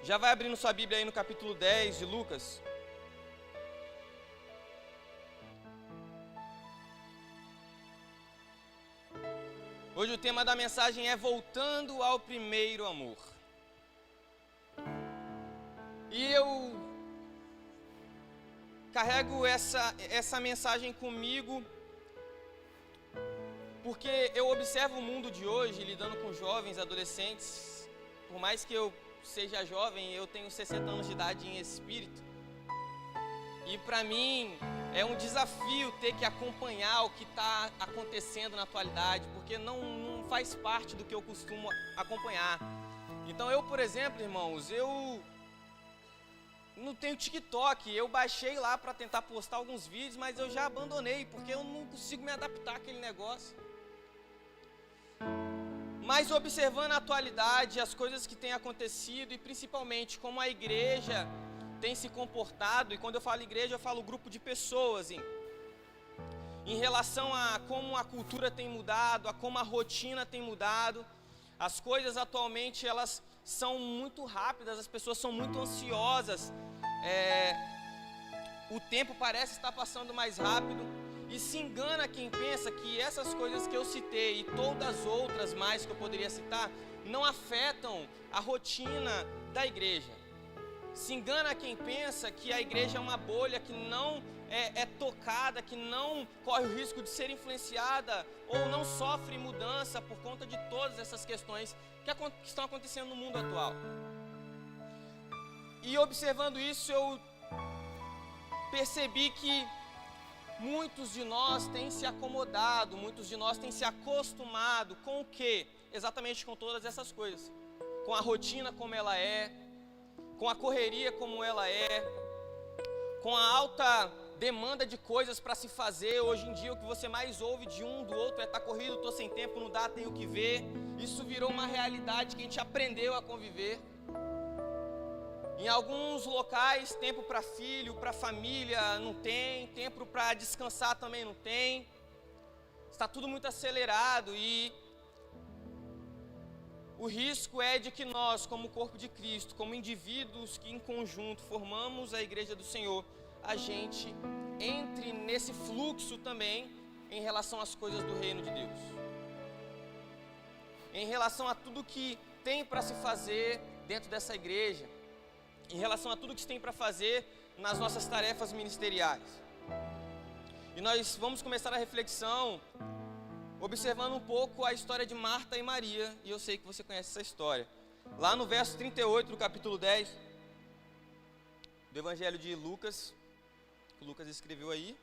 Já vai abrindo sua Bíblia aí no capítulo 10 de Lucas. Hoje o tema da mensagem é Voltando ao Primeiro Amor. E eu carrego essa mensagem comigo porque eu observo o mundo de hoje, lidando com jovens, adolescentes. Por mais que eu seja jovem, eu tenho 60 anos de idade em espírito. E para mim é um desafio ter que acompanhar o que está acontecendo na atualidade, porque não faz parte do que eu costumo acompanhar. Então eu, por exemplo, irmãos, eu não tenho TikTok. Eu baixei lá para tentar postar alguns vídeos, mas eu já abandonei, porque eu não consigo me adaptar àquele negócio. Mas observando a atualidade, as coisas que têm acontecido e principalmente como a igreja tem se comportado, e quando eu falo igreja eu falo grupo de pessoas, em relação a como a cultura tem mudado, a como a rotina tem mudado. As coisas atualmente elas são muito rápidas, as pessoas são muito ansiosas, o tempo parece estar passando mais rápido, e se engana quem pensa que essas coisas que eu citei e todas as outras mais que eu poderia citar não afetam a rotina da igreja. Se engana quem pensa que a igreja é uma bolha que não é tocada, que não corre o risco de ser influenciada ou não sofre mudança por conta de todas essas questões que estão acontecendo no mundo atual. E observando isso, eu percebi que muitos de nós têm se acomodado, muitos de nós têm se acostumado com o quê? Exatamente com todas essas coisas. Com a rotina como ela é, com a correria como ela é, com a alta demanda de coisas para se fazer. Hoje em dia o que você mais ouve de um, do outro é: tá corrido, tô sem tempo, não dá, tenho que ver. Isso virou uma realidade que a gente aprendeu a conviver. Em alguns locais, tempo para filho, para família não tem, tempo para descansar também não tem. Está tudo muito acelerado e o risco é de que nós, como corpo de Cristo, como indivíduos que em conjunto formamos a igreja do Senhor, a gente entre nesse fluxo também em relação às coisas do reino de Deus. Em relação a tudo que tem para se fazer dentro dessa igreja, em relação a tudo que se tem para fazer nas nossas tarefas ministeriais. E nós vamos começar a reflexão observando um pouco a história de Marta e Maria, e eu sei que você conhece essa história. Lá no verso 38 do capítulo 10 do Evangelho de Lucas, que Lucas escreveu aí,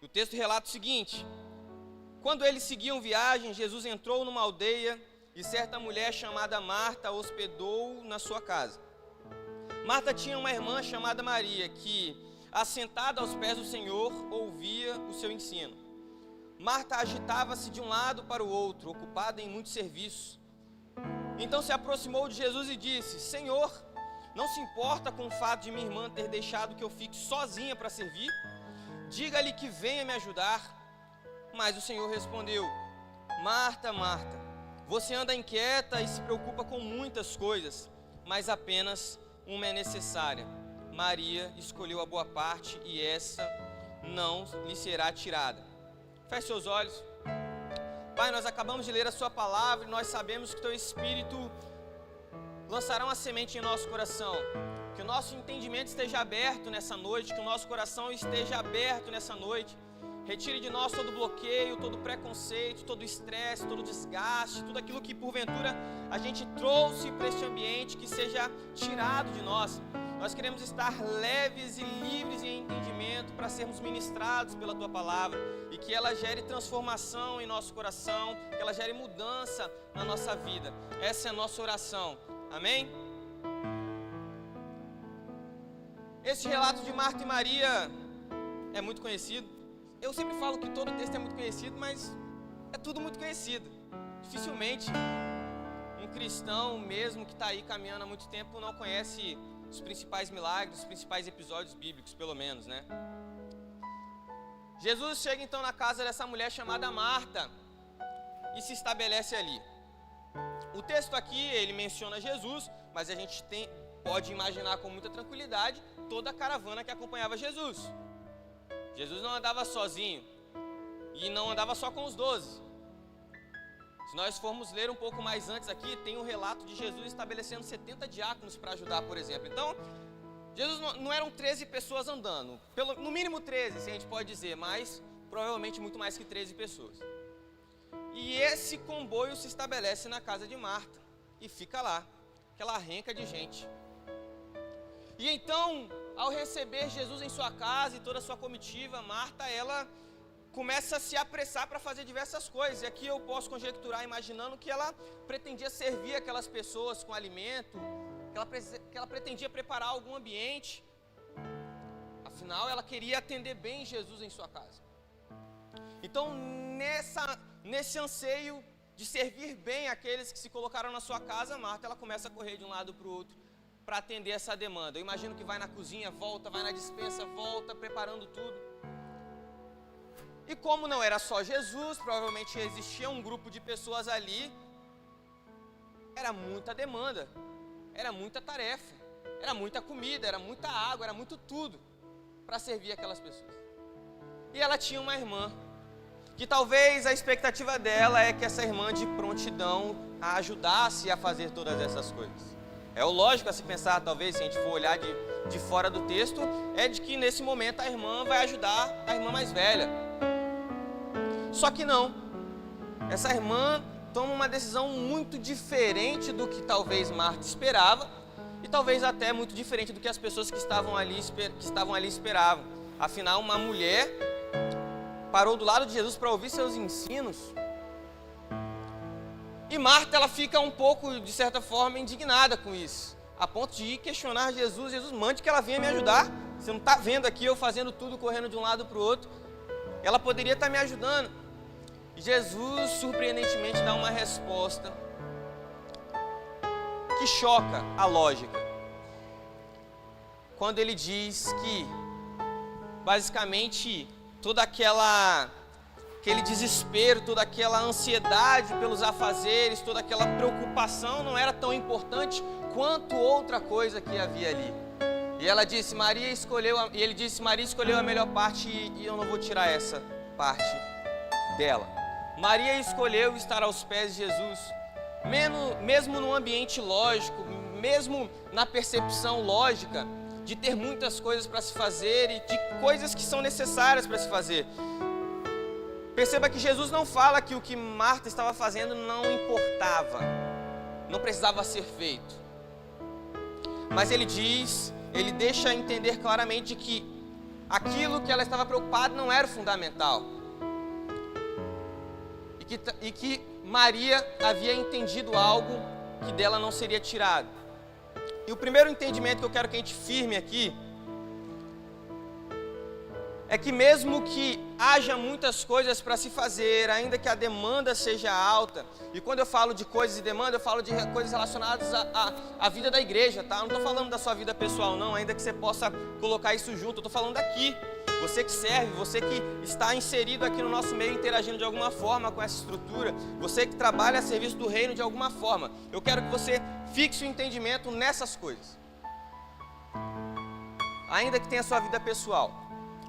o texto relata o seguinte: quando eles seguiam viagem, Jesus entrou numa aldeia e certa mulher chamada Marta hospedou na sua casa. Marta tinha uma irmã chamada Maria, que, assentada aos pés do Senhor, ouvia o seu ensino. Marta agitava-se de um lado para o outro, ocupada em muito serviço. Então se aproximou de Jesus e disse: Senhor, não se importa com o fato de minha irmã ter deixado que eu fique sozinha para servir? Diga-lhe que venha me ajudar. Mas o Senhor respondeu: Marta, Marta, você anda inquieta e se preocupa com muitas coisas, mas apenas uma é necessária. Maria escolheu a boa parte e essa não lhe será tirada. Feche seus olhos. Pai, nós acabamos de ler a sua palavra e nós sabemos que teu Espírito lançará uma semente em nosso coração. Que o nosso entendimento esteja aberto nessa noite, que o nosso coração esteja aberto nessa noite. Retire de nós todo bloqueio, todo preconceito, todo estresse, todo desgaste, tudo aquilo que porventura a gente trouxe para este ambiente, que seja tirado de nós. Nós queremos estar leves e livres em entendimento para sermos ministrados pela Tua Palavra e que ela gere transformação em nosso coração, que ela gere mudança na nossa vida. Essa é a nossa oração. Amém? Esse relato de Marta e Maria é muito conhecido. Eu sempre falo que todo texto é muito conhecido, mas é tudo muito conhecido. Dificilmente um cristão mesmo que está aí caminhando há muito tempo não conhece os principais milagres, os principais episódios bíblicos, pelo menos, né? Jesus chega então na casa dessa mulher chamada Marta e se estabelece ali. O texto aqui, ele menciona Jesus, mas a gente pode imaginar com muita tranquilidade toda a caravana que acompanhava Jesus. Jesus não andava sozinho e não andava só com os 12. Se nós formos ler um pouco mais antes aqui, tem um relato de Jesus estabelecendo 70 diáconos para ajudar, por exemplo. Então, Jesus não eram 13 pessoas andando, no mínimo 13, se a gente pode dizer, mas provavelmente muito mais que 13 pessoas. E esse comboio se estabelece na casa de Marta e fica lá, aquela renca de gente. E então, ao receber Jesus em sua casa e toda a sua comitiva, Marta, ela começa a se apressar para fazer diversas coisas. E aqui eu posso conjecturar, imaginando que ela pretendia servir aquelas pessoas com alimento, que ela pretendia preparar algum ambiente. Afinal, ela queria atender bem Jesus em sua casa. Então, nesse anseio de servir bem aqueles que se colocaram na sua casa, Marta, ela começa a correr de um lado para o outro para atender essa demanda. Eu imagino que vai na cozinha, volta, vai na despensa, volta, preparando tudo. E como não era só Jesus, provavelmente existia um grupo de pessoas ali, era muita demanda, era muita tarefa, era muita comida, era muita água, era muito tudo para servir aquelas pessoas. E ela tinha uma irmã, que talvez a expectativa dela é que essa irmã de prontidão a ajudasse a fazer todas essas coisas. É o lógico a se pensar, talvez, se a gente for olhar de fora do texto, é de que nesse momento a irmã vai ajudar a irmã mais velha. Só que não, essa irmã toma uma decisão muito diferente do que talvez Marta esperava, e talvez até muito diferente do que as pessoas que estavam ali esperavam. Afinal, uma mulher parou do lado de Jesus para ouvir seus ensinos. E Marta, ela fica um pouco, de certa forma, indignada com isso, a ponto de ir questionar Jesus. Jesus, mande que ela venha me ajudar. Você não está vendo aqui eu fazendo tudo, correndo de um lado para o outro? Ela poderia estar me ajudando. E Jesus, surpreendentemente, dá uma resposta que choca a lógica. Quando ele diz que, basicamente, todo aquele desespero, toda aquela ansiedade pelos afazeres, toda aquela preocupação não era tão importante quanto outra coisa que havia ali. E ela disse, ele disse, Maria escolheu a melhor parte e eu não vou tirar essa parte dela. Maria escolheu estar aos pés de Jesus, mesmo num ambiente lógico, mesmo na percepção lógica de ter muitas coisas para se fazer e de coisas que são necessárias para se fazer. Perceba que Jesus não fala que o que Marta estava fazendo não importava, não precisava ser feito. Mas ele deixa entender claramente que aquilo que ela estava preocupada não era o fundamental. E que Maria havia entendido algo que dela não seria tirado. E o primeiro entendimento que eu quero que a gente firme aqui é que mesmo que haja muitas coisas para se fazer, ainda que a demanda seja alta, e quando eu falo de coisas e demanda, eu falo de coisas relacionadas à vida da igreja, tá? Eu não estou falando da sua vida pessoal não, ainda que você possa colocar isso junto, eu estou falando daqui. Você que serve, você que está inserido aqui no nosso meio, interagindo de alguma forma com essa estrutura, você que trabalha a serviço do reino de alguma forma, eu quero que você fixe o entendimento nessas coisas. Ainda que tenha a sua vida pessoal.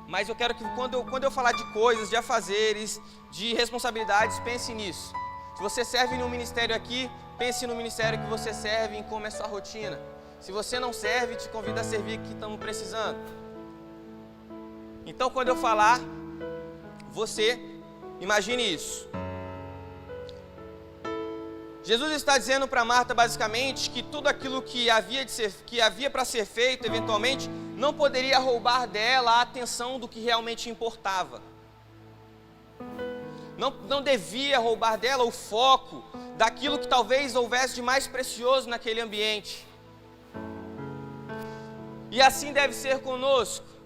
Mas eu quero que quando eu falar de coisas, de afazeres, de responsabilidades, pense nisso. Se você serve no ministério aqui, pense no ministério que você serve, em como é sua rotina. Se você não serve, te convido a servir que estamos precisando. Então, quando eu falar, você imagine isso. Jesus está dizendo para Marta, basicamente, que tudo aquilo que havia para ser feito, eventualmente, não poderia roubar dela a atenção do que realmente importava. Não devia roubar dela o foco daquilo que talvez houvesse de mais precioso naquele ambiente. E assim deve ser conosco.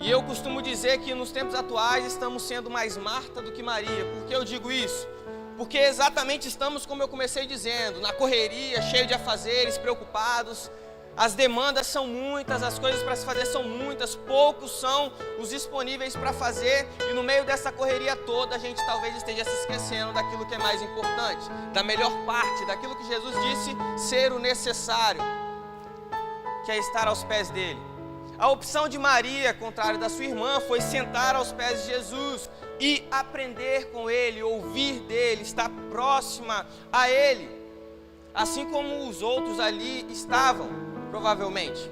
E eu costumo dizer que nos tempos atuais estamos sendo mais Marta do que Maria. Por que eu digo isso? Porque exatamente estamos, como eu comecei dizendo, na correria, cheio de afazeres, preocupados. As demandas são muitas, as coisas para se fazer são muitas, poucos são os disponíveis para fazer, e no meio dessa correria toda a gente talvez esteja se esquecendo daquilo que é mais importante, da melhor parte, daquilo que Jesus disse ser o necessário, que é estar aos pés dele. A opção de Maria, contrário da sua irmã, foi sentar aos pés de Jesus e aprender com ele, ouvir dele, estar próxima a ele, assim como os outros ali estavam, provavelmente.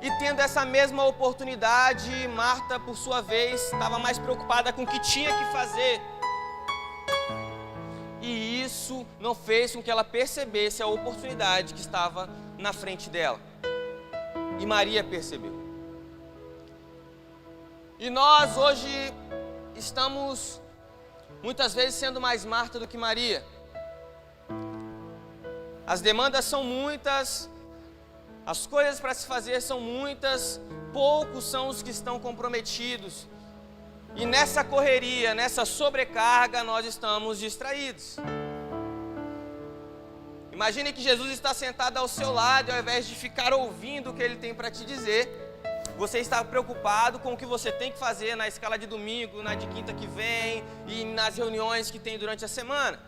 E tendo essa mesma oportunidade, Marta, por sua vez, estava mais preocupada com o que tinha que fazer. E isso não fez com que ela percebesse a oportunidade que estava na frente dela. E Maria percebeu. E nós hoje estamos muitas vezes sendo mais Marta do que Maria. As demandas são muitas, as coisas para se fazer são muitas, poucos são os que estão comprometidos. E nessa correria, nessa sobrecarga, nós estamos distraídos. Imagine que Jesus está sentado ao seu lado e ao invés de ficar ouvindo o que ele tem para te dizer, você está preocupado com o que você tem que fazer na escala de domingo, na de quinta que vem e nas reuniões que tem durante a semana.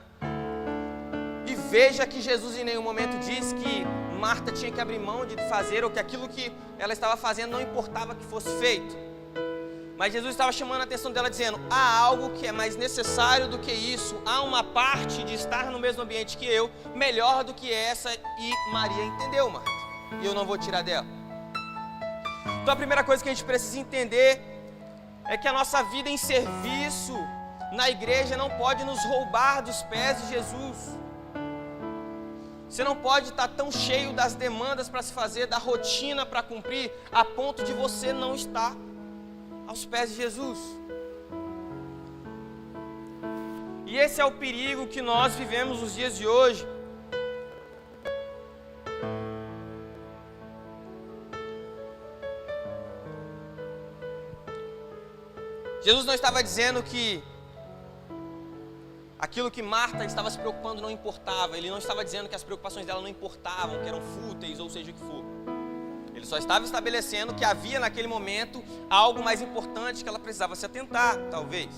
E veja que Jesus em nenhum momento disse que Marta tinha que abrir mão de fazer, ou que aquilo que ela estava fazendo não importava que fosse feito. Mas Jesus estava chamando a atenção dela dizendo, há algo que é mais necessário do que isso, há uma parte de estar no mesmo ambiente que eu, melhor do que essa, e Maria entendeu, Marta, e eu não vou tirar dela. Então a primeira coisa que a gente precisa entender é que a nossa vida em serviço na igreja não pode nos roubar dos pés de Jesus. Você não pode estar tão cheio das demandas para se fazer, da rotina para cumprir, a ponto de você não estar aos pés de Jesus. E esse é o perigo que nós vivemos nos dias de hoje. Jesus não estava dizendo que aquilo que Marta estava se preocupando não importava. Ele não estava dizendo que as preocupações dela não importavam, que eram fúteis, ou seja o que for. Ele só estava estabelecendo que havia naquele momento algo mais importante que ela precisava se atentar, talvez.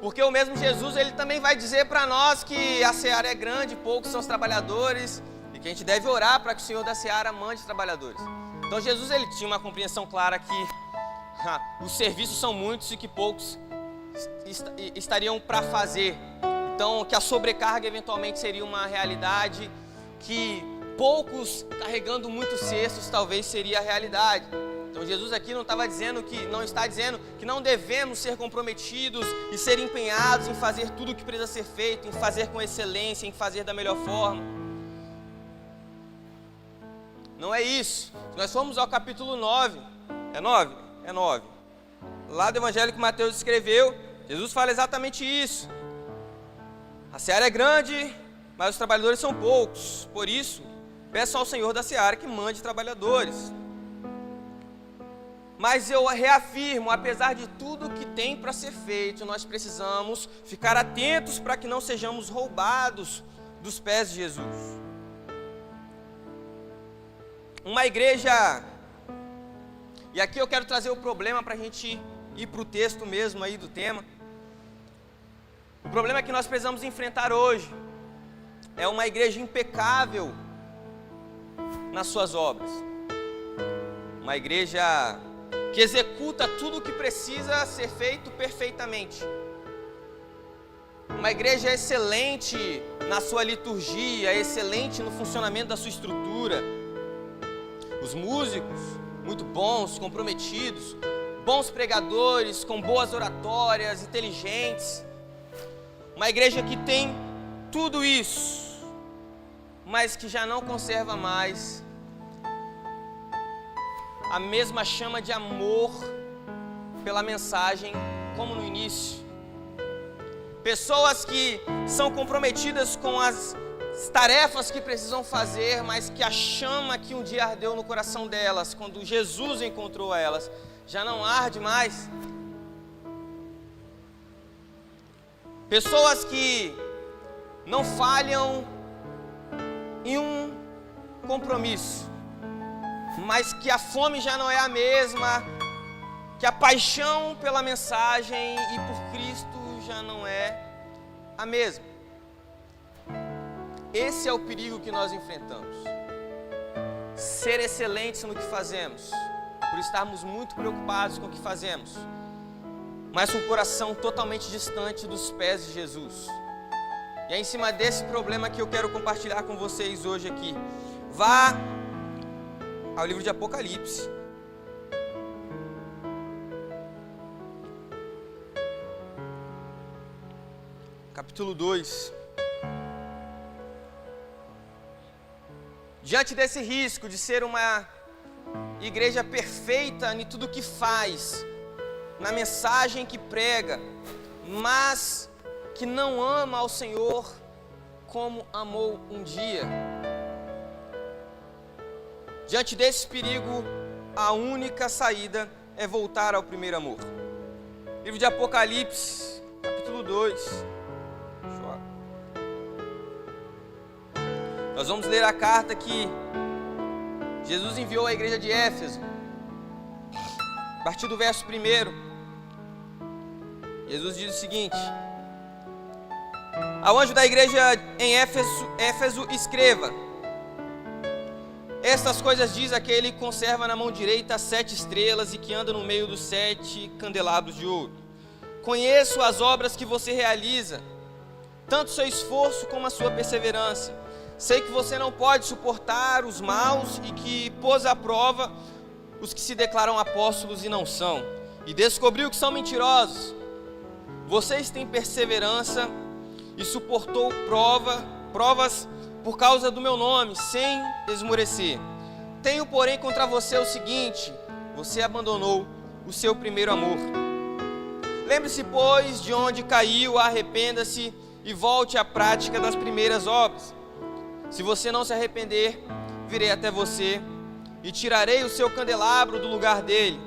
Porque o mesmo Jesus, ele também vai dizer para nós que a seara é grande, poucos são os trabalhadores, e que a gente deve orar para que o Senhor da seara mande trabalhadores. Então Jesus, ele tinha uma compreensão clara que os serviços são muitos e que poucos estariam para fazer. Então que a sobrecarga eventualmente seria uma realidade, que poucos carregando muitos cestos talvez seria a realidade. Então Jesus aqui não está dizendo que não devemos ser comprometidos e ser empenhados em fazer tudo o que precisa ser feito, em fazer com excelência, em fazer da melhor forma. Não é isso. Se nós formos ao capítulo 9, é 9? É 9. Lá do evangelho que Mateus escreveu, Jesus fala exatamente isso. A seara é grande, mas os trabalhadores são poucos. Por isso, peço ao Senhor da seara que mande trabalhadores. Mas eu reafirmo, apesar de tudo que tem para ser feito, nós precisamos ficar atentos para que não sejamos roubados dos pés de Jesus. Uma igreja, e aqui eu quero trazer o problema para a gente ir para o texto mesmo aí do tema. O problema que nós precisamos enfrentar hoje é uma igreja impecável nas suas obras. Uma igreja que executa tudo o que precisa ser feito perfeitamente. Uma igreja excelente na sua liturgia, excelente no funcionamento da sua estrutura. Os músicos, muito bons, comprometidos, bons pregadores, com boas oratórias, inteligentes. Uma igreja que tem tudo isso, mas que já não conserva mais a mesma chama de amor pela mensagem como no início. Pessoas que são comprometidas com as tarefas que precisam fazer, mas que a chama que um dia ardeu no coração delas, quando Jesus encontrou elas, já não arde mais. Pessoas que não falham em um compromisso, mas que a fome já não é a mesma, que a paixão pela mensagem e por Cristo já não é a mesma. Esse é o perigo que nós enfrentamos. Ser excelentes no que fazemos, por estarmos muito preocupados com o que fazemos, mas com o coração totalmente distante dos pés de Jesus. E é em cima desse problema que eu quero compartilhar com vocês hoje aqui. Vá ao livro de Apocalipse. Capítulo 2. Diante desse risco de ser uma igreja perfeita em tudo que faz, na mensagem que prega, mas que não ama ao Senhor como amou um dia. Diante desse perigo, a única saída é voltar ao primeiro amor. Livro de Apocalipse, capítulo 2. Nós vamos ler a carta que Jesus enviou à igreja de Éfeso. A partir do verso 1, Jesus diz o seguinte: ao anjo da igreja em Éfeso escreva: estas coisas diz aquele que conserva na mão direita as 7 estrelas e que anda no meio dos 7 candelabros de ouro. Conheço as obras que você realiza, tanto seu esforço como a sua perseverança. Sei que você não pode suportar os maus e que pôs à prova os que se declaram apóstolos e não são, e descobriu que são mentirosos. Vocês têm perseverança e suportou provas por causa do meu nome, sem esmorecer. Tenho, porém, contra você o seguinte: você abandonou o seu primeiro amor. Lembre-se, pois, de onde caiu, arrependa-se e volte à prática das primeiras obras. Se você não se arrepender, virei até você e tirarei o seu candelabro do lugar dele.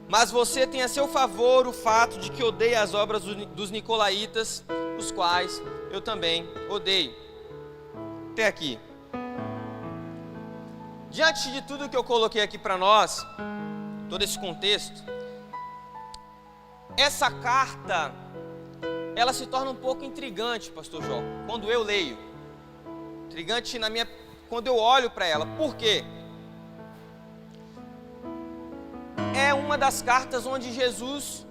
Mas você tem a seu favor o fato de que odeia as obras dos nicolaítas, os quais eu também odeio. Até aqui. Diante de tudo que eu coloquei aqui para nós, todo esse contexto, essa carta, ela se torna um pouco intrigante, pastor Jó, quando eu leio. Intrigante quando eu olho para ela. Por quê? É uma das cartas onde Jesus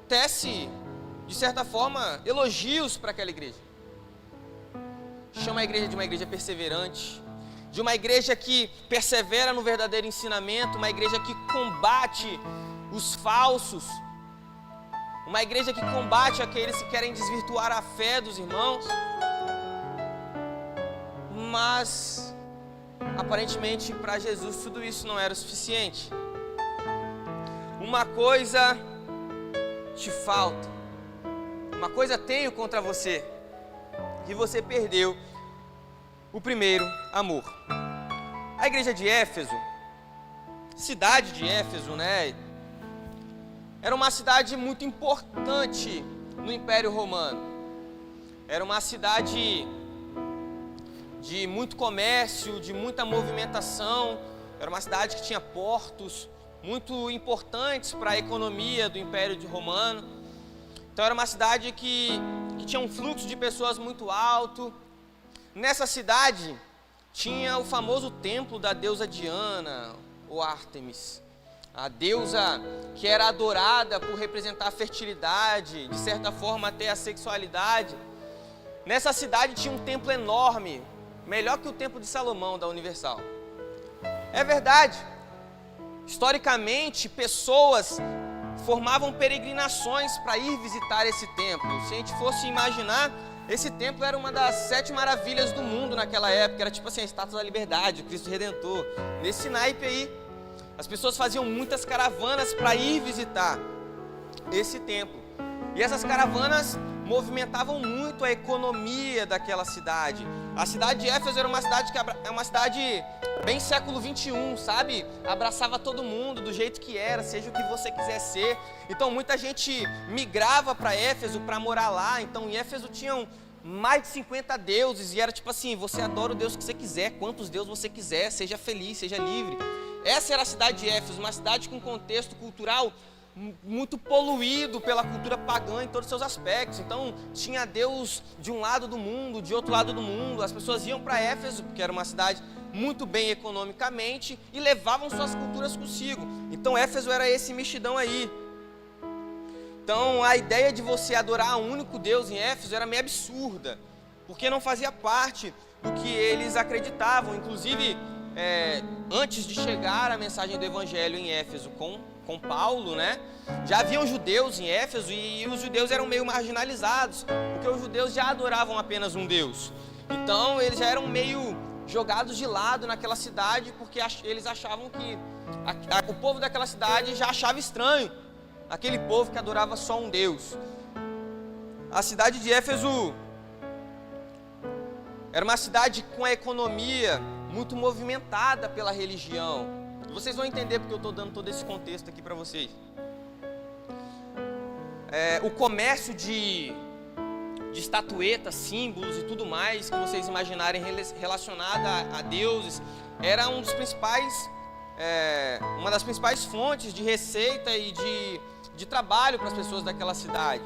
tece, de certa forma, elogios para aquela igreja. Chama a igreja de uma igreja perseverante, de uma igreja que persevera no verdadeiro ensinamento, uma igreja que combate os falsos, uma igreja que combate aqueles que querem desvirtuar a fé dos irmãos. Mas, aparentemente, para Jesus tudo isso não era o suficiente. Uma coisa te falta, uma coisa tenho contra você, que você perdeu o primeiro amor. A igreja de Éfeso, cidade de Éfeso, né? Era uma cidade muito importante no Império Romano. Era uma cidade de muito comércio, de muita movimentação. Era uma cidade que tinha portos muito importantes para a economia do Império Romano. Então era uma cidade que tinha um fluxo de pessoas muito alto. Nessa cidade tinha o famoso templo da deusa Diana, ou Ártemis, a deusa que era adorada por representar a fertilidade, de certa forma até a sexualidade. Nessa cidade tinha um templo enorme, melhor que o templo de Salomão da Universal. É verdade. Historicamente, pessoas formavam peregrinações para ir visitar esse templo. Se a gente fosse imaginar, esse templo era uma das 7 maravilhas do mundo naquela época. Era tipo assim, a Estátua da Liberdade, o Cristo Redentor. Nesse naipe aí, as pessoas faziam muitas caravanas para ir visitar esse templo. E essas caravanas movimentavam muito a economia daquela cidade. A cidade de Éfeso era uma cidade que é uma cidade bem século 21, sabe? Abraçava todo mundo do jeito que era, seja o que você quiser ser. Então muita gente migrava para Éfeso para morar lá. Então em Éfeso tinham mais de 50 deuses, e era tipo assim, você adora o Deus que você quiser, quantos deuses você quiser, seja feliz, seja livre. Essa era a cidade de Éfeso, uma cidade com contexto cultural muito poluído pela cultura pagã em todos os seus aspectos. Então tinha Deus de um lado do mundo, de outro lado do mundo. As pessoas iam para Éfeso, porque era uma cidade muito bem economicamente, e levavam suas culturas consigo. Então Éfeso era esse mexidão aí. Então a ideia de você adorar um único Deus em Éfeso era meio absurda, porque não fazia parte do que eles acreditavam. Inclusive, antes de chegar a mensagem do Evangelho em Éfeso com Paulo, né? Já haviam judeus em Éfeso, e os judeus eram meio marginalizados, porque os judeus já adoravam apenas um Deus. Então eles já eram meio jogados de lado naquela cidade, porque eles achavam que o povo daquela cidade já achava estranho aquele povo que adorava só um Deus. A cidade de Éfeso era uma cidade com a economia muito movimentada pela religião. E vocês vão entender porque eu estou dando todo esse contexto aqui para vocês. O comércio de estatuetas, símbolos e tudo mais que vocês imaginarem relacionado a deuses era uma das principais fontes de receita e de trabalho para as pessoas daquela cidade.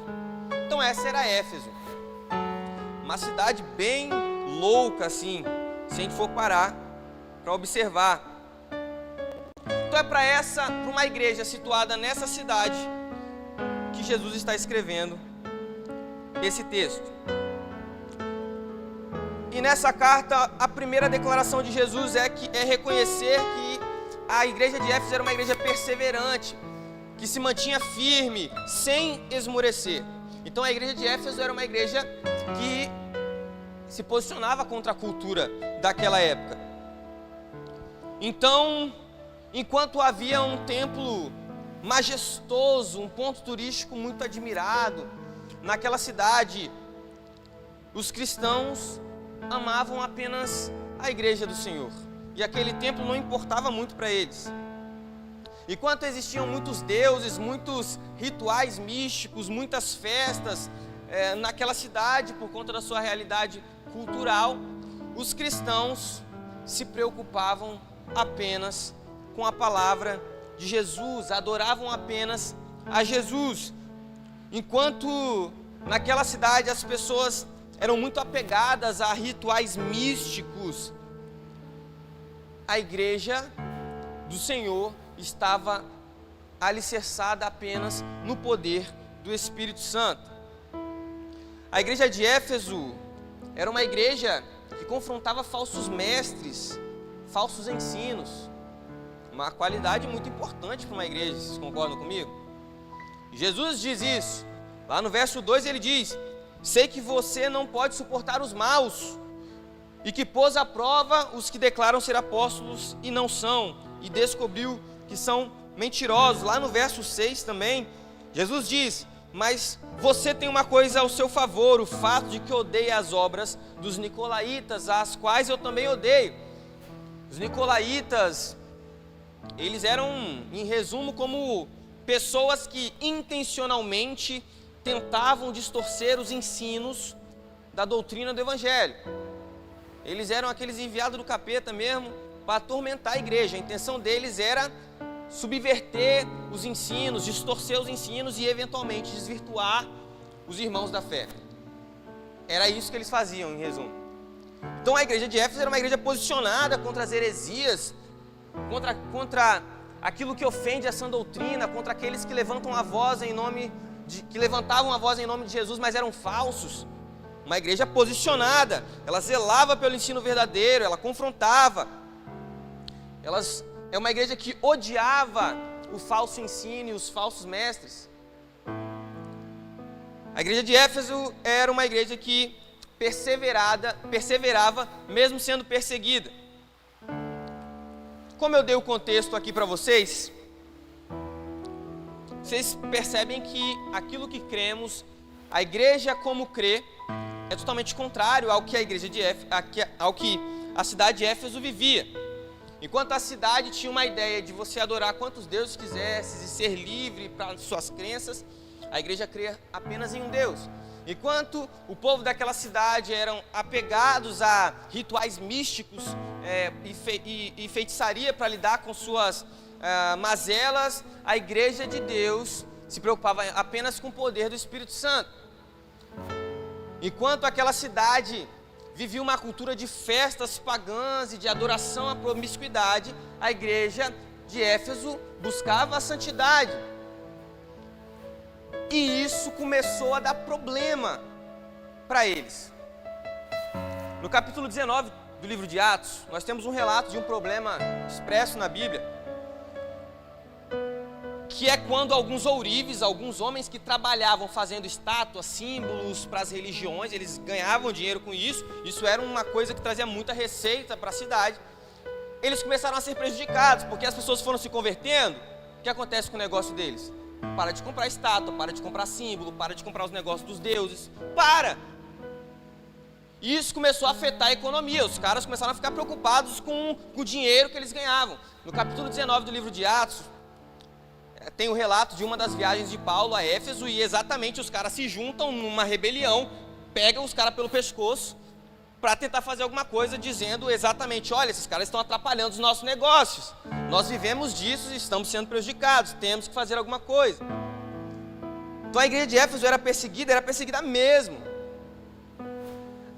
Então essa era Éfeso, uma cidade bem louca assim, se a gente for parar para observar. Então é para uma igreja situada nessa cidade que Jesus está escrevendo esse texto. E nessa carta, a primeira declaração de Jesus é reconhecer que a igreja de Éfeso era uma igreja perseverante, que se mantinha firme, sem esmorecer. Então a igreja de Éfeso era uma igreja que se posicionava contra a cultura daquela época. Então, enquanto havia um templo majestoso, um ponto turístico muito admirado naquela cidade, os cristãos amavam apenas a igreja do Senhor, e aquele templo não importava muito para eles. Enquanto existiam muitos deuses, muitos rituais místicos, muitas festas naquela cidade por conta da sua realidade cultural, os cristãos se preocupavam apenas com a palavra de Jesus, adoravam apenas a Jesus. Enquanto naquela cidade as pessoas eram muito apegadas a rituais místicos, a igreja do Senhor estava alicerçada apenas no poder do Espírito Santo. A igreja de Éfeso era uma igreja que confrontava falsos mestres, falsos ensinos, uma qualidade muito importante para uma igreja, vocês concordam comigo? Jesus diz isso, lá no verso 2 ele diz: sei que você não pode suportar os maus, e que pôs à prova os que declaram ser apóstolos e não são, e descobriu que são mentirosos. Lá no verso 6 também, Jesus diz: mas você tem uma coisa ao seu favor, o fato de que odeia as obras dos nicolaítas, as quais eu também odeio. Os nicolaítas, eles eram, em resumo, como pessoas que intencionalmente tentavam distorcer os ensinos da doutrina do Evangelho. Eles eram aqueles enviados do capeta mesmo para atormentar a igreja. A intenção deles era subverter os ensinos, distorcer os ensinos e eventualmente desvirtuar os irmãos da fé. Era isso que eles faziam, em resumo. Então a igreja de Éfeso era uma igreja posicionada contra as heresias, contra aquilo que ofende a sã doutrina, contra aqueles que levantavam a voz em nome de Jesus, mas eram falsos. Uma igreja posicionada, ela zelava pelo ensino verdadeiro, ela confrontava. É uma igreja que odiava o falso ensino e os falsos mestres. A igreja de Éfeso era uma igreja que perseverava mesmo sendo perseguida. Como eu dei o contexto aqui para vocês, vocês percebem que aquilo que cremos, a igreja como crê, é totalmente contrário ao que a cidade de Éfeso vivia. Enquanto a cidade tinha uma ideia de você adorar quantos deuses quisesse e ser livre para suas crenças, a igreja crê apenas em um Deus. Enquanto o povo daquela cidade eram apegados a rituais místicos e feitiçaria para lidar com suas mazelas, a igreja de Deus se preocupava apenas com o poder do Espírito Santo. Enquanto aquela cidade vivia uma cultura de festas pagãs e de adoração à promiscuidade, a igreja de Éfeso buscava a santidade. E isso começou a dar problema para eles. No capítulo 19 do livro de Atos, nós temos um relato de um problema expresso na Bíblia, que é quando alguns ourives, alguns homens que trabalhavam fazendo estátuas, símbolos para as religiões, eles ganhavam dinheiro com isso, isso era uma coisa que trazia muita receita para a cidade, eles começaram a ser prejudicados, porque as pessoas foram se convertendo. O que acontece com o negócio deles? Para de comprar estátua, para de comprar símbolo, para de comprar os negócios dos deuses, para! E isso começou a afetar a economia, os caras começaram a ficar preocupados com o dinheiro que eles ganhavam. No capítulo 19 do livro de Atos, tem o relato de uma das viagens de Paulo a Éfeso, e exatamente os caras se juntam numa rebelião, pegam os caras pelo pescoço, para tentar fazer alguma coisa, dizendo exatamente, olha, esses caras estão atrapalhando os nossos negócios, nós vivemos disso e estamos sendo prejudicados, temos que fazer alguma coisa. Então a igreja de Éfeso era perseguida mesmo.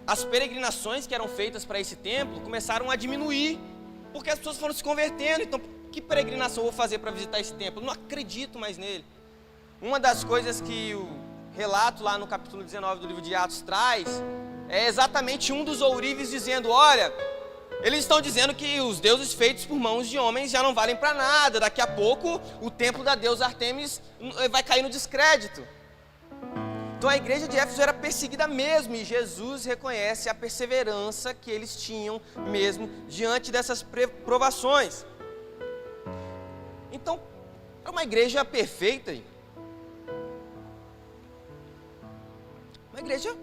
As peregrinações que eram feitas para esse templo começaram a diminuir, porque as pessoas foram se convertendo. Então, que peregrinação eu vou fazer para visitar esse templo? Eu não acredito mais nele. Uma das coisas que o relato lá no capítulo 19 do livro de Atos traz, é exatamente um dos ourives dizendo, olha, eles estão dizendo que os deuses feitos por mãos de homens já não valem para nada, daqui a pouco o templo da deusa Artemis vai cair no descrédito. Então a igreja de Éfeso era perseguida mesmo, e Jesus reconhece a perseverança que eles tinham mesmo diante dessas provações. Então, é uma igreja perfeita, uma igreja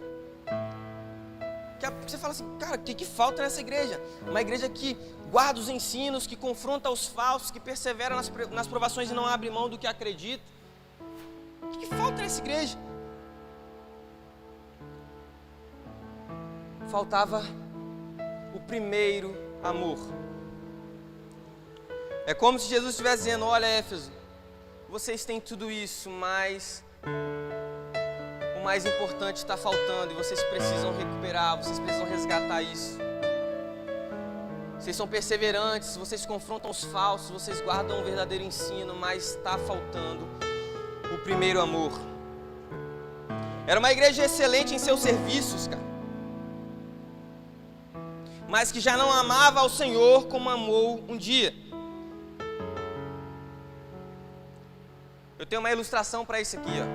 que você fala assim, cara, o que falta nessa igreja? Uma igreja que guarda os ensinos, que confronta os falsos, que persevera nas provações e não abre mão do que acredita. O que falta nessa igreja? Faltava o primeiro amor. É como se Jesus estivesse dizendo, olha, Éfeso, vocês têm tudo isso, mas o mais importante está faltando e vocês precisam recuperar, vocês precisam resgatar isso. Vocês são perseverantes, vocês confrontam os falsos, vocês guardam o verdadeiro ensino, mas está faltando o primeiro amor. Era uma igreja excelente em seus serviços, cara, mas que já não amava ao Senhor como amou um dia. Eu tenho uma ilustração para isso aqui, ó.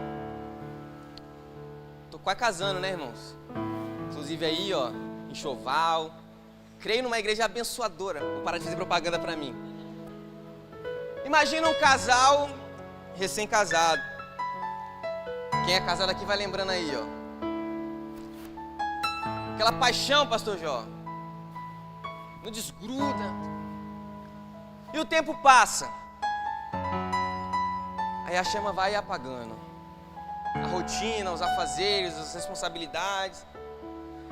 Tô quase casando, né, irmãos? Inclusive aí, ó, enxoval. Creio numa igreja abençoadora. Vou parar de fazer propaganda para mim. Imagina um casal recém-casado. Quem é casado aqui vai lembrando aí, ó. Aquela paixão, pastor Jó. Não desgruda. E o tempo passa. Aí a chama vai apagando. A rotina, os afazeres, as responsabilidades.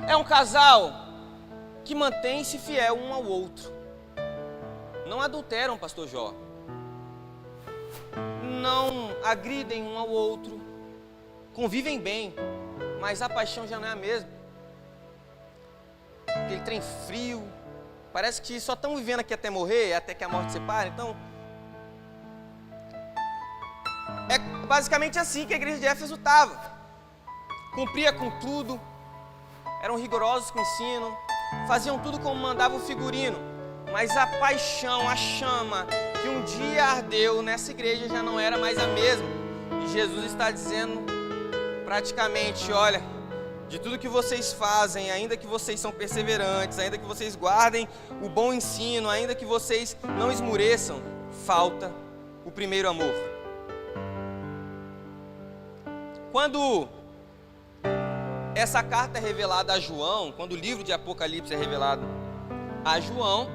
É um casal que mantém-se fiel um ao outro. Não adulteram, pastor Jó. Não agridem um ao outro. Convivem bem, mas a paixão já não é a mesma. Aquele trem frio. Parece que só estão vivendo aqui até morrer, até que a morte separe. Então, é basicamente assim que a igreja de Éfeso estava. Cumpria com tudo, eram rigorosos com o ensino, faziam tudo como mandava o figurino. Mas a paixão, a chama que um dia ardeu nessa igreja já não era mais a mesma. E Jesus está dizendo praticamente, olha, de tudo que vocês fazem, ainda que vocês são perseverantes, ainda que vocês guardem o bom ensino, ainda que vocês não esmureçam, falta o primeiro amor. Quando essa carta é revelada a João, quando o livro de Apocalipse é revelado a João,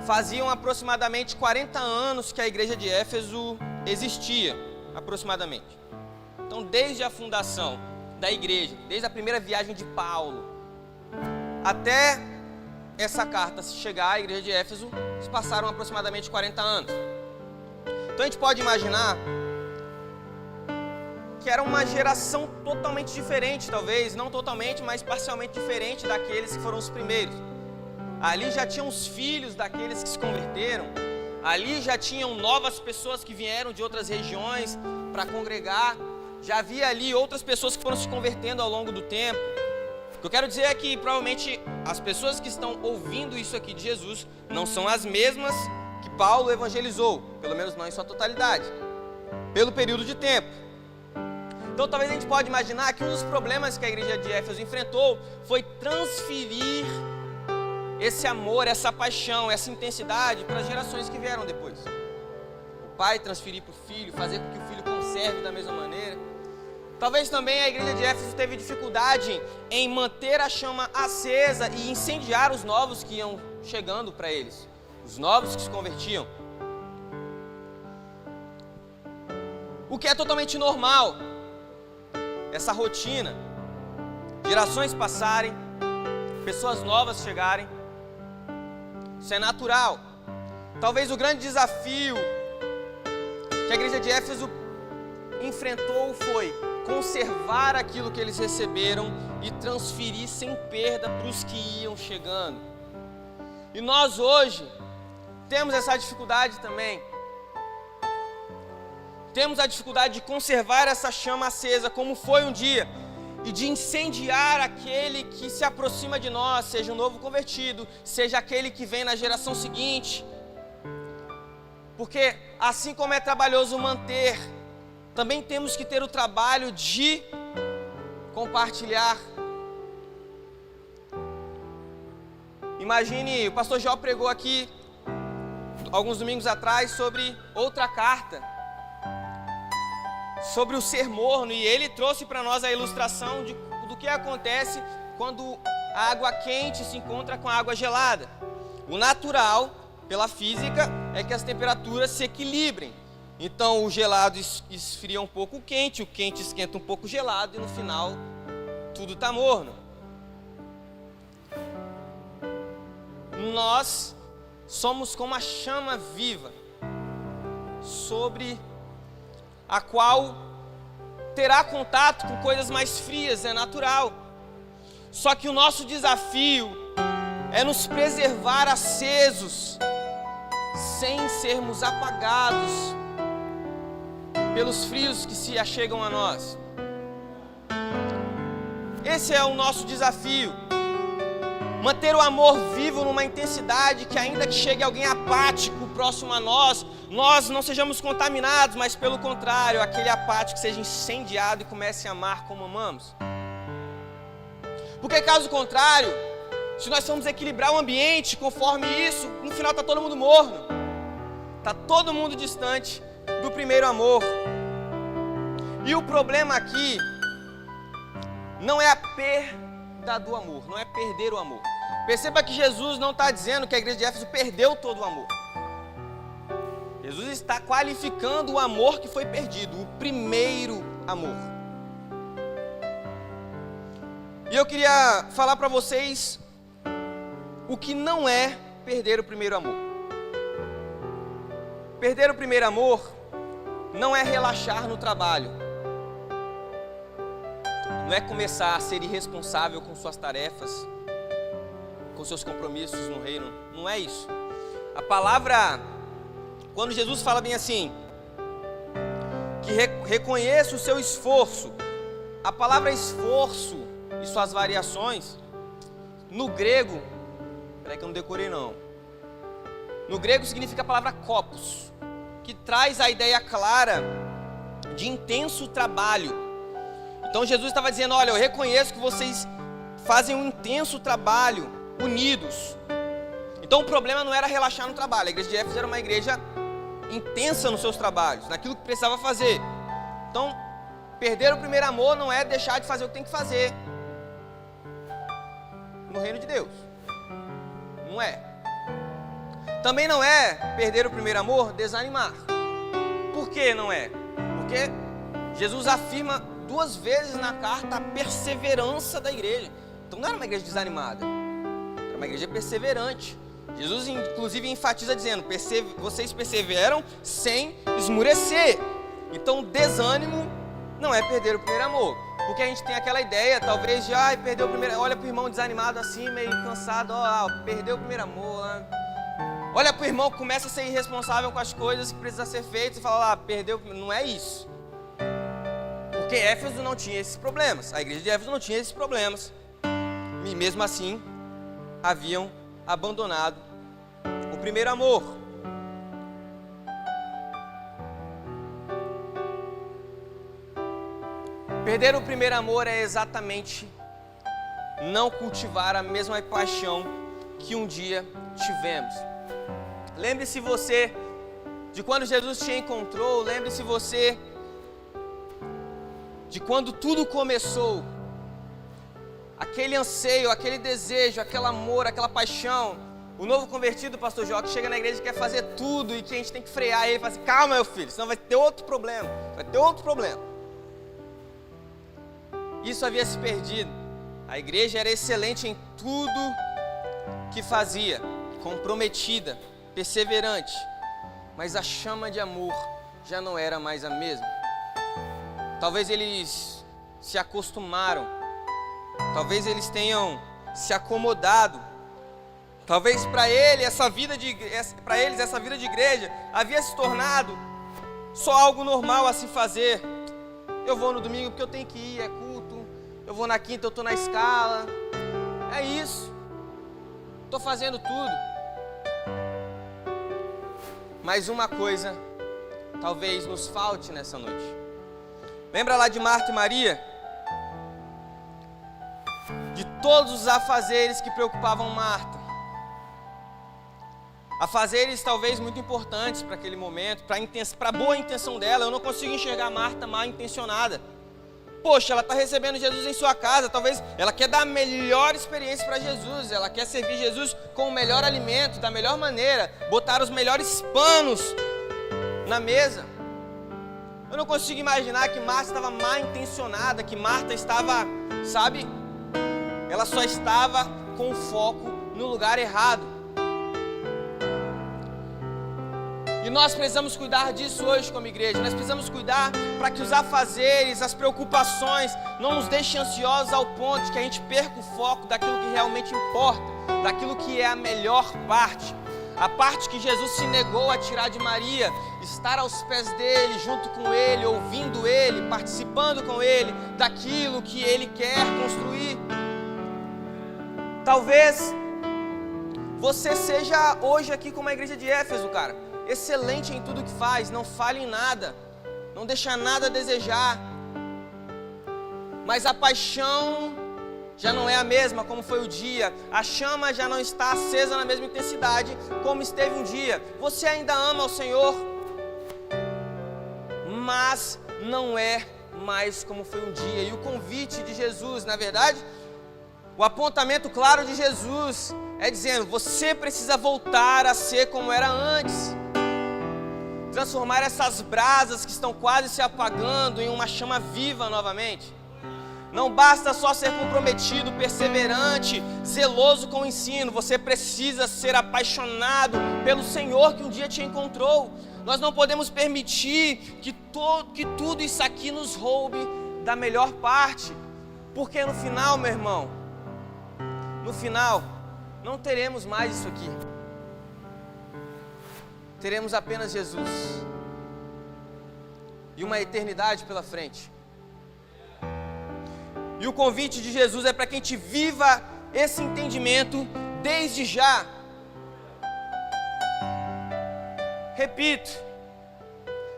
faziam aproximadamente 40 anos que a igreja de Éfeso existia, aproximadamente. Então, desde a fundação da igreja, desde a primeira viagem de Paulo, até essa carta chegar à igreja de Éfeso, se passaram aproximadamente 40 anos. Então, a gente pode imaginar que era uma geração totalmente diferente, talvez, não totalmente, mas parcialmente diferente daqueles que foram os primeiros. Ali já tinham os filhos daqueles que se converteram, ali já tinham novas pessoas que vieram de outras regiões para congregar, já havia ali outras pessoas que foram se convertendo ao longo do tempo. O que eu quero dizer é que provavelmente as pessoas que estão ouvindo isso aqui de Jesus não são as mesmas que Paulo evangelizou, pelo menos não em sua totalidade, pelo período de tempo. Então talvez a gente pode imaginar que um dos problemas que a igreja de Éfeso enfrentou foi transferir esse amor, essa paixão, essa intensidade para as gerações que vieram depois. O pai transferir para o filho, fazer com que o filho conserve da mesma maneira. Talvez também a igreja de Éfeso teve dificuldade em manter a chama acesa e incendiar os novos que iam chegando para eles, os novos que se convertiam. O que é totalmente normal, essa rotina, gerações passarem, pessoas novas chegarem, isso é natural. Talvez o grande desafio que a igreja de Éfeso enfrentou foi conservar aquilo que eles receberam e transferir sem perda para os que iam chegando. E nós hoje temos essa dificuldade também. Temos a dificuldade de conservar essa chama acesa como foi um dia e de incendiar aquele que se aproxima de nós, seja um novo convertido, seja aquele que vem na geração seguinte. Porque assim como é trabalhoso manter, também temos que ter o trabalho de compartilhar. Imagine, o pastor Jó pregou aqui alguns domingos atrás sobre outra carta, sobre o ser morno, e ele trouxe para nós a ilustração do que acontece quando a água quente se encontra com a água gelada. O natural, pela física, é que as temperaturas se equilibrem. Então o gelado esfria um pouco o quente esquenta um pouco o gelado e no final tudo está morno. Nós somos como a chama viva, sobre a qual terá contato com coisas mais frias, é natural. Só que o nosso desafio é nos preservar acesos, sem sermos apagados pelos frios que se achegam a nós. Esse é o nosso desafio. Manter o amor vivo numa intensidade que ainda que chegue alguém apático próximo a nós não sejamos contaminados, mas pelo contrário, aquele apático seja incendiado e comece a amar como amamos. Porque caso contrário, se nós formos equilibrar o ambiente conforme isso, no final está todo mundo morno, está todo mundo distante do primeiro amor. E o problema aqui não é a perda do amor, não é perder o amor. Perceba que Jesus não está dizendo que a igreja de Éfeso perdeu todo o amor. Jesus está qualificando o amor que foi perdido, o primeiro amor. E eu queria falar para vocês o que não é perder o primeiro amor. Perder o primeiro amor não é relaxar no trabalho. Não é começar a ser irresponsável com suas tarefas, com seus compromissos no reino. Não é isso. A palavra, quando Jesus fala bem assim, que reconheça o seu esforço, a palavra esforço e suas variações, no grego, peraí que eu não decorei não, no grego significa a palavra kopos, que traz a ideia clara de intenso trabalho. Então Jesus estava dizendo, olha, eu reconheço que vocês fazem um intenso trabalho, unidos. Então o problema não era relaxar no trabalho, a igreja de Éfeso era uma igreja intensa nos seus trabalhos, naquilo que precisava fazer. Então, perder o primeiro amor não é deixar de fazer o que tem que fazer no reino de Deus. Não é. Também não é perder o primeiro amor, desanimar. Por que não é? Porque Jesus afirma 2 vezes na carta a perseverança da igreja. Então não era uma igreja desanimada, era uma igreja perseverante. Jesus inclusive enfatiza dizendo, vocês perseveram sem esmurecer. Então desânimo não é perder o primeiro amor. Porque a gente tem aquela ideia, talvez, de perdeu o primeiro, olha para o irmão desanimado assim, meio cansado, perdeu o primeiro amor. Olha para o irmão que começa a ser irresponsável com as coisas que precisam ser feitas e fala, perdeu, não é isso. Porque Éfeso não tinha esses problemas, a igreja de Éfeso não tinha esses problemas. E mesmo assim, haviam abandonado o primeiro amor. Perder o primeiro amor é exatamente não cultivar a mesma paixão que um dia tivemos. Lembre-se você de quando Jesus te encontrou, lembre-se você de quando tudo começou. Aquele anseio, aquele desejo, aquele amor, aquela paixão. O novo convertido, pastor Jó, que chega na igreja e quer fazer tudo e que a gente tem que frear ele e fala assim, calma meu filho, senão vai ter outro problema, Isso havia se perdido. A igreja era excelente em tudo que fazia, comprometida, perseverante, mas a chama de amor já não era mais a mesma. Talvez eles se acostumaram, talvez eles tenham se acomodado, talvez para eles essa vida de igreja havia se tornado só algo normal a se fazer. Eu vou no domingo porque eu tenho que ir, é culto. Eu vou na quinta, eu estou na escala. É isso. Estou fazendo tudo. Mas uma coisa talvez nos falte nessa noite. Lembra lá de Marta e Maria? De todos os afazeres que preocupavam Marta. Afazeres talvez muito importantes para aquele momento, para a boa intenção dela. Eu não consigo enxergar Marta mal intencionada. Poxa, ela está recebendo Jesus em sua casa, talvez ela quer dar a melhor experiência para Jesus, ela quer servir Jesus com o melhor alimento, da melhor maneira, botar os melhores panos na mesa. Eu não consigo imaginar que Marta estava mal intencionada, que Marta estava, ela só estava com o foco no lugar errado. E nós precisamos cuidar disso hoje como igreja. Nós precisamos cuidar para que os afazeres, as preocupações não nos deixem ansiosos ao ponto de que a gente perca o foco daquilo que realmente importa, daquilo que é a melhor parte. A parte que Jesus se negou a tirar de Maria, estar aos pés dele, junto com ele, ouvindo ele, participando com ele daquilo que ele quer construir. Talvez você seja hoje aqui como a igreja de Éfeso, cara. Excelente em tudo que faz, não falha em nada, não deixa nada a desejar, mas a paixão já não é a mesma como foi o dia, a chama já não está acesa na mesma intensidade como esteve um dia. Você ainda ama o Senhor, mas não é mais como foi um dia. E o convite de Jesus, na verdade, o apontamento claro de Jesus é dizendo, você precisa voltar a ser como era antes. Transformar essas brasas que estão quase se apagando em uma chama viva novamente. Não basta só ser comprometido, perseverante, zeloso com o ensino. Você precisa ser apaixonado pelo Senhor que um dia te encontrou. Nós não podemos permitir que tudo isso aqui nos roube da melhor parte. Porque no final, meu irmão, no final, não teremos mais isso aqui. Teremos apenas Jesus e uma eternidade pela frente. E o convite de Jesus é para que a gente viva esse entendimento desde já. Repito,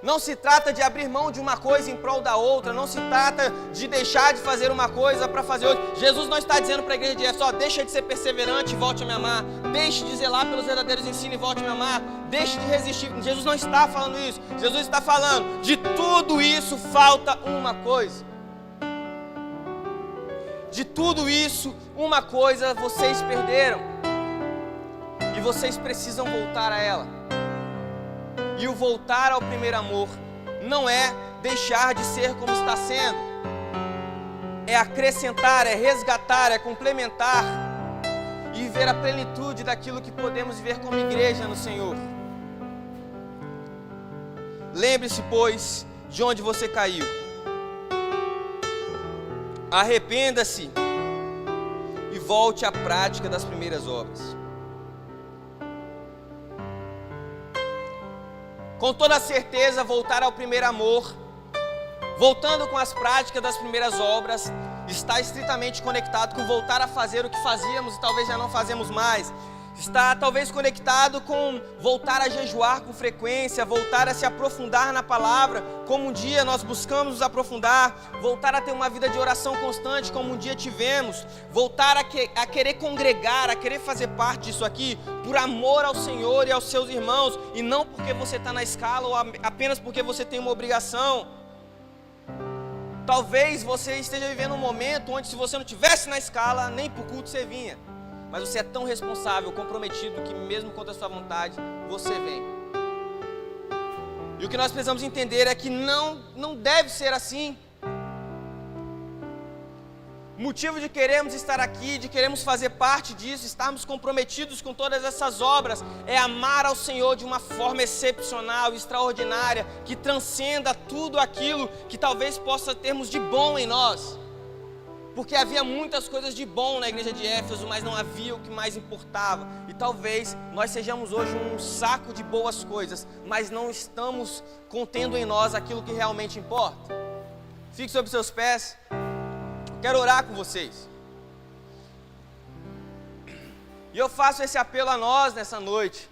não se trata de abrir mão de uma coisa em prol da outra, não se trata de deixar de fazer uma coisa para fazer outra. Jesus não está dizendo para a igreja de Éfeso, deixa de ser perseverante e volte a me amar, deixe de zelar pelos verdadeiros ensinos e volte a me amar, deixe de resistir. Jesus não está falando isso. Jesus está falando, de tudo isso falta uma coisa. De tudo isso, uma coisa vocês perderam e vocês precisam voltar a ela. E o voltar ao primeiro amor não é deixar de ser como está sendo. É acrescentar, é resgatar, é complementar e viver a plenitude daquilo que podemos viver como igreja no Senhor. Lembre-se, pois, de onde você caiu. Arrependa-se e volte à prática das primeiras obras. Com toda certeza, voltar ao primeiro amor, voltando com as práticas das primeiras obras, está estritamente conectado com voltar a fazer o que fazíamos e talvez já não fazemos mais. Está talvez conectado com voltar a jejuar com frequência, voltar a se aprofundar na palavra, como um dia nós buscamos nos aprofundar, voltar a ter uma vida de oração constante, como um dia tivemos, voltar a querer congregar, a querer fazer parte disso aqui, por amor ao Senhor e aos seus irmãos, e não porque você está na escala ou apenas porque você tem uma obrigação. Talvez você esteja vivendo um momento onde, se você não estivesse na escala, nem para o culto você vinha. Mas você é tão responsável, comprometido, que mesmo contra a sua vontade, você vem. E o que nós precisamos entender é que não deve ser assim. O motivo de queremos estar aqui, de queremos fazer parte disso, estarmos comprometidos com todas essas obras, é amar ao Senhor de uma forma excepcional, extraordinária, que transcenda tudo aquilo que talvez possa termos de bom em nós. Porque havia muitas coisas de bom na igreja de Éfeso, mas não havia o que mais importava. E talvez nós sejamos hoje um saco de boas coisas, mas não estamos contendo em nós aquilo que realmente importa. Fique sobre seus pés. Quero orar com vocês. E eu faço esse apelo a nós nessa noite.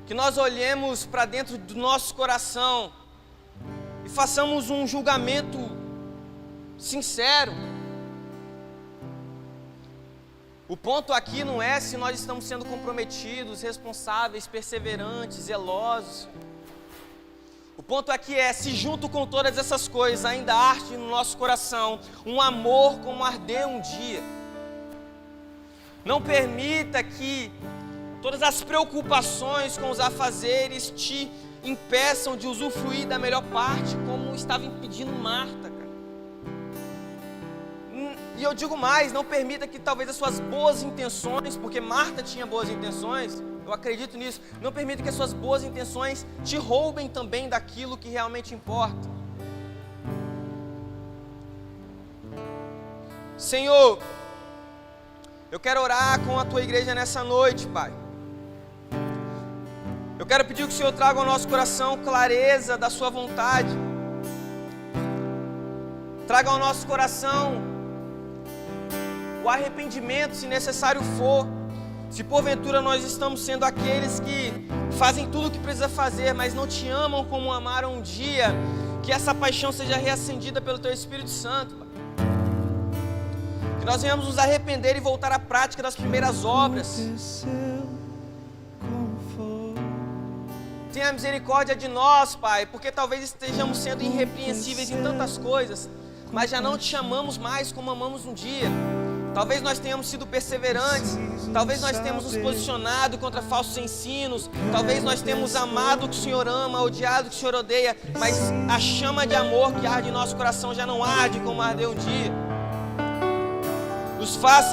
Que nós olhemos para dentro do nosso coração e façamos um julgamento sincero. O ponto aqui não é se nós estamos sendo comprometidos, responsáveis, perseverantes, zelosos. O ponto aqui é se junto com todas essas coisas ainda arde no nosso coração um amor como ardeu um dia. Não permita que todas as preocupações com os afazeres te impeçam de usufruir da melhor parte, como estava impedindo Marta, cara. E eu digo mais, não permita que talvez as suas boas intenções, porque Marta tinha boas intenções, eu acredito nisso, não permita que as suas boas intenções te roubem também daquilo que realmente importa. Senhor, eu quero orar com a Tua igreja nessa noite, Pai. Eu quero pedir que o Senhor traga ao nosso coração clareza da Sua vontade. Traga ao nosso coração o arrependimento, se necessário for. Se porventura nós estamos sendo aqueles que fazem tudo o que precisa fazer, mas não Te amam como amaram um dia, que essa paixão seja reacendida pelo Teu Espírito Santo, Pai. Que nós venhamos nos arrepender e voltar à prática das primeiras obras. Tenha misericórdia de nós, Pai, porque talvez estejamos sendo irrepreensíveis em tantas coisas, mas já não Te amamos mais como amamos um dia. Talvez nós tenhamos sido perseverantes, talvez nós tenhamos nos posicionado contra falsos ensinos, talvez nós tenhamos amado o que o Senhor ama, odiado o que o Senhor odeia, mas a chama de amor que arde em nosso coração já não arde como ardeu um dia. Nos faça